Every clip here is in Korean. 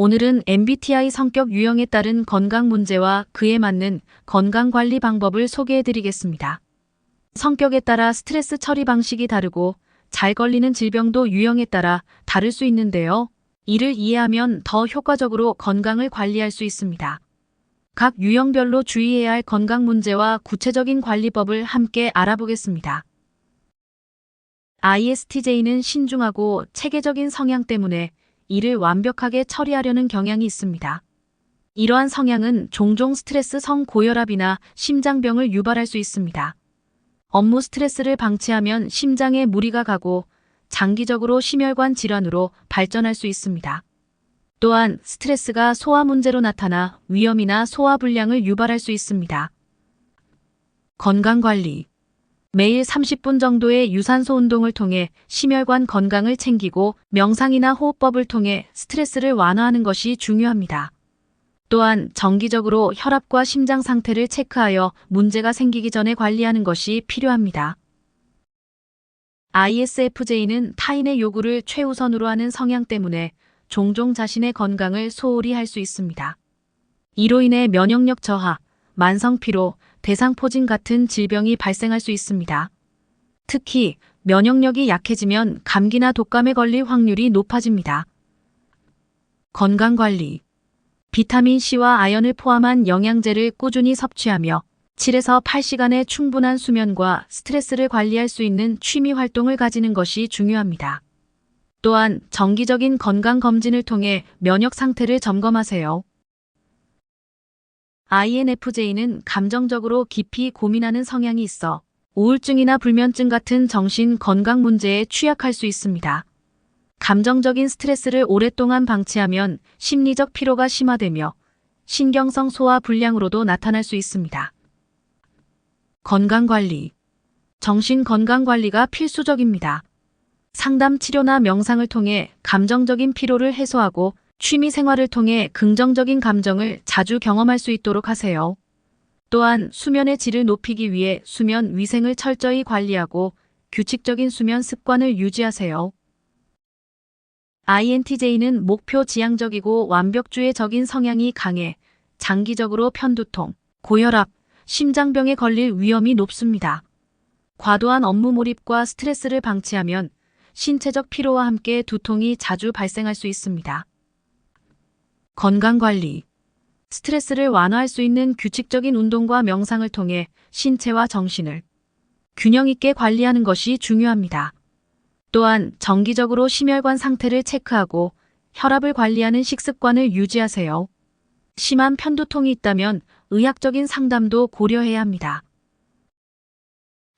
오늘은 MBTI 성격 유형에 따른 건강 문제와 그에 맞는 건강관리 방법을 소개해드리겠습니다. 성격에 따라 스트레스 처리 방식이 다르고 잘 걸리는 질병도 유형에 따라 다를 수 있는데요. 이를 이해하면 더 효과적으로 건강을 관리할 수 있습니다. 각 유형별로 주의해야 할 건강 문제와 구체적인 관리법을 함께 알아보겠습니다. ISTJ는 신중하고 체계적인 성향 때문에 일을 완벽하게 처리하려는 경향이 있습니다. 이러한 성향은 종종 스트레스 성 고혈압이나 심장병을 유발할 수 있습니다. 업무 스트레스를 방치하면 심장에 무리가 가고 장기적으로 심혈관 질환으로 발전할 수 있습니다. 또한 스트레스가 소화 문제로 나타나 위염이나 소화불량을 유발할 수 있습니다. 건강관리. 매일 30분 정도의 유산소 운동을 통해 심혈관 건강을 챙기고 명상이나 호흡법을 통해 스트레스를 완화하는 것이 중요합니다. 또한 정기적으로 혈압과 심장 상태를 체크하여 문제가 생기기 전에 관리하는 것이 필요합니다. ISFJ는 타인의 요구를 최우선으로 하는 성향 때문에 종종 자신의 건강을 소홀히 할 수 있습니다. 이로 인해 면역력 저하, 만성피로, 대상포진 같은 질병이 발생할 수 있습니다. 특히 면역력이 약해지면 감기나 독감에 걸릴 확률이 높아집니다. 건강관리. 비타민C와 아연을 포함한 영양제를 꾸준히 섭취하며 7에서 8시간의 충분한 수면과 스트레스를 관리할 수 있는 취미 활동을 가지는 것이 중요합니다. 또한 정기적인 건강검진을 통해 면역 상태를 점검하세요. INFJ는 감정적으로 깊이 고민하는 성향이 있어 우울증이나 불면증 같은 정신 건강 문제에 취약할 수 있습니다. 감정적인 스트레스를 오랫동안 방치하면 심리적 피로가 심화되며 신경성 소화 불량으로도 나타날 수 있습니다. 건강관리. 정신건강관리가 필수적입니다. 상담 치료나 명상을 통해 감정적인 피로를 해소하고 취미 생활을 통해 긍정적인 감정을 자주 경험할 수 있도록 하세요. 또한 수면의 질을 높이기 위해 수면 위생을 철저히 관리하고 규칙적인 수면 습관을 유지하세요. INTJ는 목표 지향적이고 완벽주의적인 성향이 강해 장기적으로 편두통, 고혈압, 심장병에 걸릴 위험이 높습니다. 과도한 업무 몰입과 스트레스를 방치하면 신체적 피로와 함께 두통이 자주 발생할 수 있습니다. 건강관리. 스트레스를 완화할 수 있는 규칙적인 운동과 명상을 통해 신체와 정신을 균형 있게 관리하는 것이 중요합니다. 또한 정기적으로 심혈관 상태를 체크하고 혈압을 관리하는 식습관을 유지하세요. 심한 편두통이 있다면 의학적인 상담도 고려해야 합니다.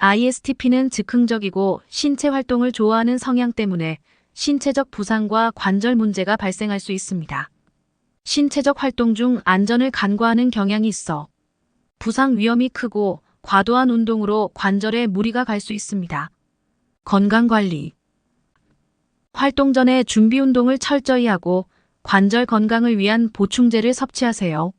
ISTP는 즉흥적이고 신체 활동을 좋아하는 성향 때문에 신체적 부상과 관절 문제가 발생할 수 있습니다. 신체적 활동 중 안전을 간과하는 경향이 있어 부상 위험이 크고 과도한 운동으로 관절에 무리가 갈 수 있습니다. 건강관리. 활동 전에 준비 운동을 철저히 하고 관절 건강을 위한 보충제를 섭취하세요.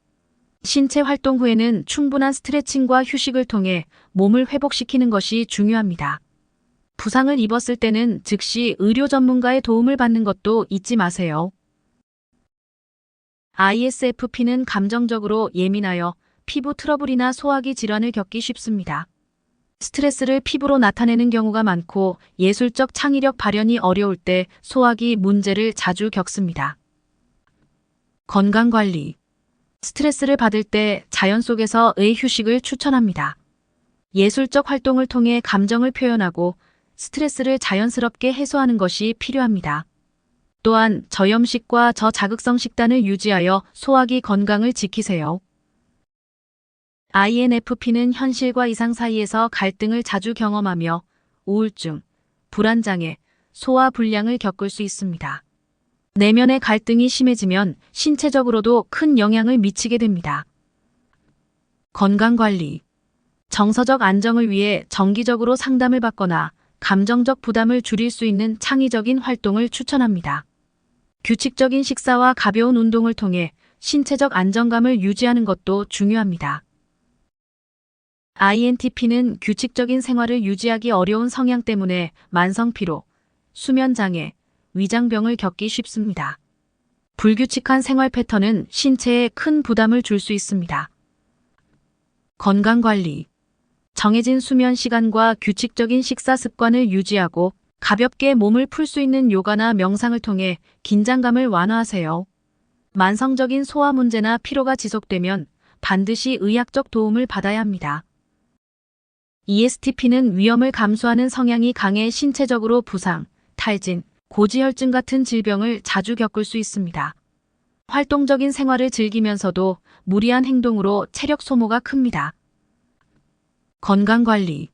신체 활동 후에는 충분한 스트레칭과 휴식을 통해 몸을 회복시키는 것이 중요합니다. 부상을 입었을 때는 즉시 의료 전문가의 도움을 받는 것도 잊지 마세요. ISFP는 감정적으로 예민하여 피부 트러블이나 소화기 질환을 겪기 쉽습니다. 스트레스를 피부로 나타내는 경우가 많고 예술적 창의력 발현이 어려울 때 소화기 문제를 자주 겪습니다. 건강관리. 스트레스를 받을 때 자연 속에서의 휴식을 추천합니다. 예술적 활동을 통해 감정을 표현하고 스트레스를 자연스럽게 해소하는 것이 필요합니다. 또한 저염식과 저자극성 식단을 유지하여 소화기 건강을 지키세요. INFP는 현실과 이상 사이에서 갈등을 자주 경험하며 우울증, 불안장애, 소화불량을 겪을 수 있습니다. 내면의 갈등이 심해지면 신체적으로도 큰 영향을 미치게 됩니다. 건강관리. 정서적 안정을 위해 정기적으로 상담을 받거나 감정적 부담을 줄일 수 있는 창의적인 활동을 추천합니다. 규칙적인 식사와 가벼운 운동을 통해 신체적 안정감을 유지하는 것도 중요합니다. INTP는 규칙적인 생활을 유지하기 어려운 성향 때문에 만성피로, 수면장애, 위장병을 겪기 쉽습니다. 불규칙한 생활 패턴은 신체에 큰 부담을 줄 수 있습니다. 건강관리. 정해진 수면 시간과 규칙적인 식사 습관을 유지하고 가볍게 몸을 풀 수 있는 요가나 명상을 통해 긴장감을 완화하세요. 만성적인 소화 문제나 피로가 지속되면 반드시 의학적 도움을 받아야 합니다. ESTP는 위험을 감수하는 성향이 강해 신체적으로 부상, 탈진, 고지혈증 같은 질병을 자주 겪을 수 있습니다. 활동적인 생활을 즐기면서도 무리한 행동으로 체력 소모가 큽니다. 건강관리.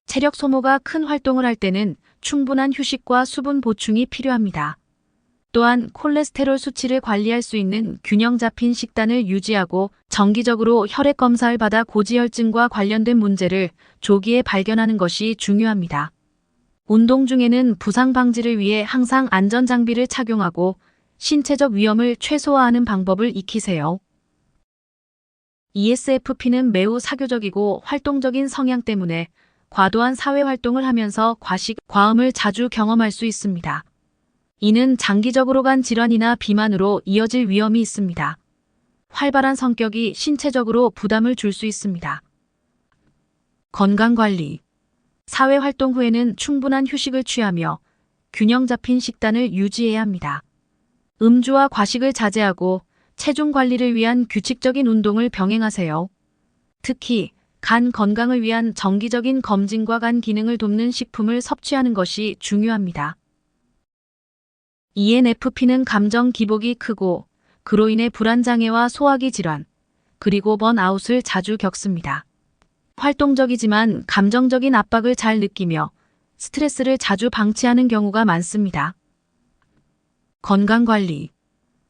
체력 소모가 큰 활동을 할 때는 충분한 휴식과 수분 보충이 필요합니다. 또한 콜레스테롤 수치를 관리할 수 있는 균형 잡힌 식단을 유지하고 정기적으로 혈액 검사를 받아 고지혈증과 관련된 문제를 조기에 발견하는 것이 중요합니다. 운동 중에는 부상 방지를 위해 항상 안전장비를 착용하고 신체적 위험을 최소화하는 방법을 익히세요. ESFP는 매우 사교적이고 활동적인 성향 때문에 과도한 사회활동을 하면서 과식, 과음을 자주 경험할 수 있습니다. 이는 장기적으로 간 질환이나 비만으로 이어질 위험이 있습니다. 활발한 성격이 신체적으로 부담을 줄 수 있습니다. 건강관리. 사회활동 후에는 충분한 휴식을 취하며 균형 잡힌 식단을 유지해야 합니다. 음주와 과식을 자제하고 체중 관리를 위한 규칙적인 운동을 병행하세요. 특히 간 건강을 위한 정기적인 검진과 간 기능을 돕는 식품을 섭취하는 것이 중요합니다. ENFP는 감정 기복이 크고 그로 인해 불안장애와 소화기 질환, 그리고 번아웃을 자주 겪습니다. 활동적이지만 감정적인 압박을 잘 느끼며 스트레스를 자주 방치하는 경우가 많습니다. 건강관리.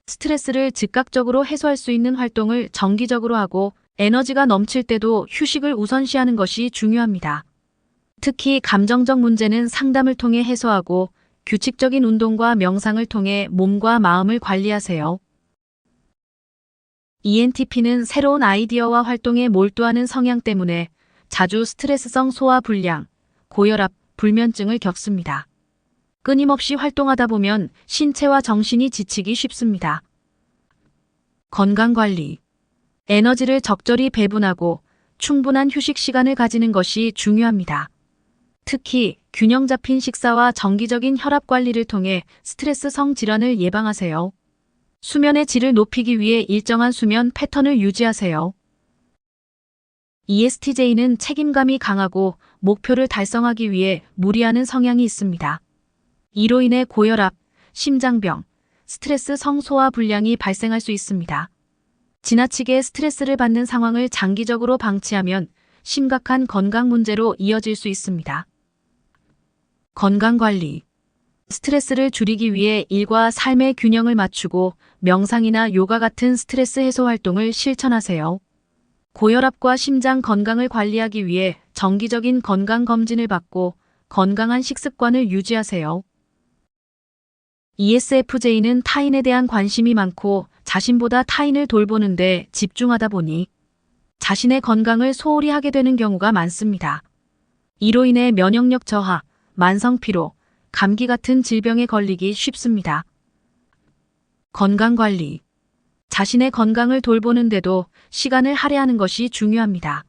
스트레스를 즉각적으로 해소할 수 있는 활동을 정기적으로 하고 에너지가 넘칠 때도 휴식을 우선시하는 것이 중요합니다. 특히 감정적 문제는 상담을 통해 해소하고 규칙적인 운동과 명상을 통해 몸과 마음을 관리하세요. ENTP는 새로운 아이디어와 활동에 몰두하는 성향 때문에 자주 스트레스성 소화 불량, 고혈압, 불면증을 겪습니다. 끊임없이 활동하다 보면 신체와 정신이 지치기 쉽습니다. 건강관리. 에너지를 적절히 배분하고 충분한 휴식 시간을 가지는 것이 중요합니다. 특히 균형 잡힌 식사와 정기적인 혈압 관리를 통해 스트레스성 질환을 예방하세요. 수면의 질을 높이기 위해 일정한 수면 패턴을 유지하세요. ESTJ는 책임감이 강하고 목표를 달성하기 위해 무리하는 성향이 있습니다. 이로 인해 고혈압, 심장병, 스트레스 성소화 불량이 발생할 수 있습니다. 지나치게 스트레스를 받는 상황을 장기적으로 방치하면 심각한 건강 문제로 이어질 수 있습니다. 건강관리. 스트레스를 줄이기 위해 일과 삶의 균형을 맞추고 명상이나 요가 같은 스트레스 해소 활동을 실천하세요. 고혈압과 심장 건강을 관리하기 위해 정기적인 건강검진을 받고 건강한 식습관을 유지하세요. ESFJ는 타인에 대한 관심이 많고 자신보다 타인을 돌보는 데 집중하다 보니 자신의 건강을 소홀히 하게 되는 경우가 많습니다. 이로 인해 면역력 저하, 만성피로, 감기 같은 질병에 걸리기 쉽습니다. 건강관리. 자신의 건강을 돌보는데도 시간을 할애하는 것이 중요합니다.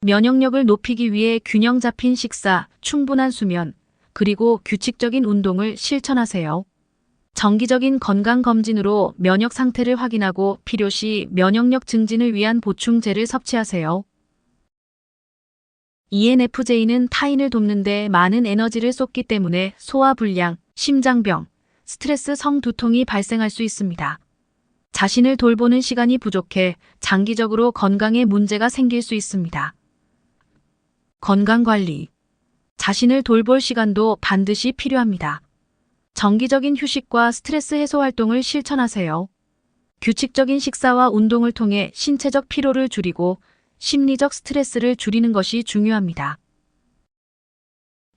면역력을 높이기 위해 균형 잡힌 식사, 충분한 수면, 그리고 규칙적인 운동을 실천하세요. 정기적인 건강검진으로 면역 상태를 확인하고 필요시 면역력 증진을 위한 보충제를 섭취하세요. ENFJ는 타인을 돕는 데 많은 에너지를 쏟기 때문에 소화불량, 심장병, 스트레스 성두통이 발생할 수 있습니다. 자신을 돌보는 시간이 부족해 장기적으로 건강에 문제가 생길 수 있습니다. 건강관리. 자신을 돌볼 시간도 반드시 필요합니다. 정기적인 휴식과 스트레스 해소 활동을 실천하세요. 규칙적인 식사와 운동을 통해 신체적 피로를 줄이고 심리적 스트레스를 줄이는 것이 중요합니다.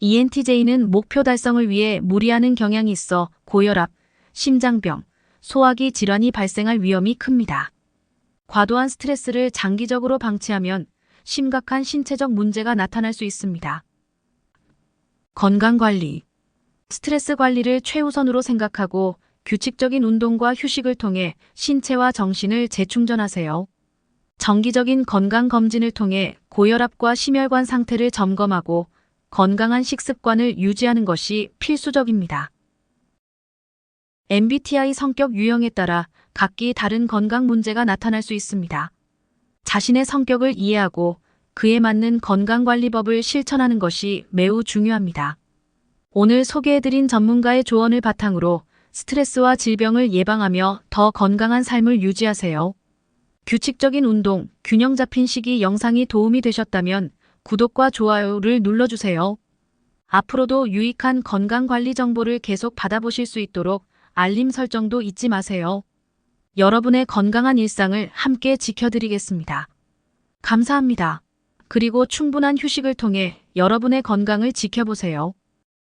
ENTJ는 목표 달성을 위해 무리하는 경향이 있어 고혈압, 심장병, 소화기 질환이 발생할 위험이 큽니다. 과도한 스트레스를 장기적으로 방치하면 심각한 신체적 문제가 나타날 수 있습니다. 건강관리. 스트레스 관리를 최우선으로 생각하고 규칙적인 운동과 휴식을 통해 신체와 정신을 재충전하세요. 정기적인 건강검진을 통해 고혈압과 심혈관 상태를 점검하고 건강한 식습관을 유지하는 것이 필수적입니다. MBTI 성격 유형에 따라 각기 다른 건강 문제가 나타날 수 있습니다. 자신의 성격을 이해하고 그에 맞는 건강관리법을 실천하는 것이 매우 중요합니다. 오늘 소개해드린 전문가의 조언을 바탕으로 스트레스와 질병을 예방하며 더 건강한 삶을 유지하세요. 규칙적인 운동, 균형 잡힌 식이 영상이 도움이 되셨다면 구독과 좋아요를 눌러주세요. 앞으로도 유익한 건강관리 정보를 계속 받아보실 수 있도록 알림 설정도 잊지 마세요. 여러분의 건강한 일상을 함께 지켜드리겠습니다. 감사합니다. 그리고 충분한 휴식을 통해 여러분의 건강을 지켜보세요.